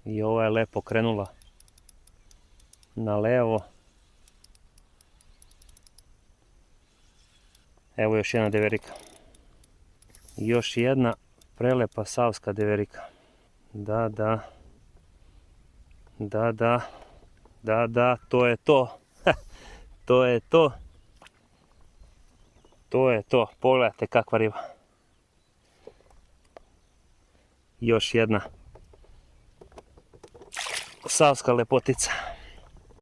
I ova je lepo krenula na levo. Evo još jedna deverika. Još jedna prelepa savska deverika. Da, to je to. To je to. To je to. Pogledajte kakva riba. Još jedna savska lepotica.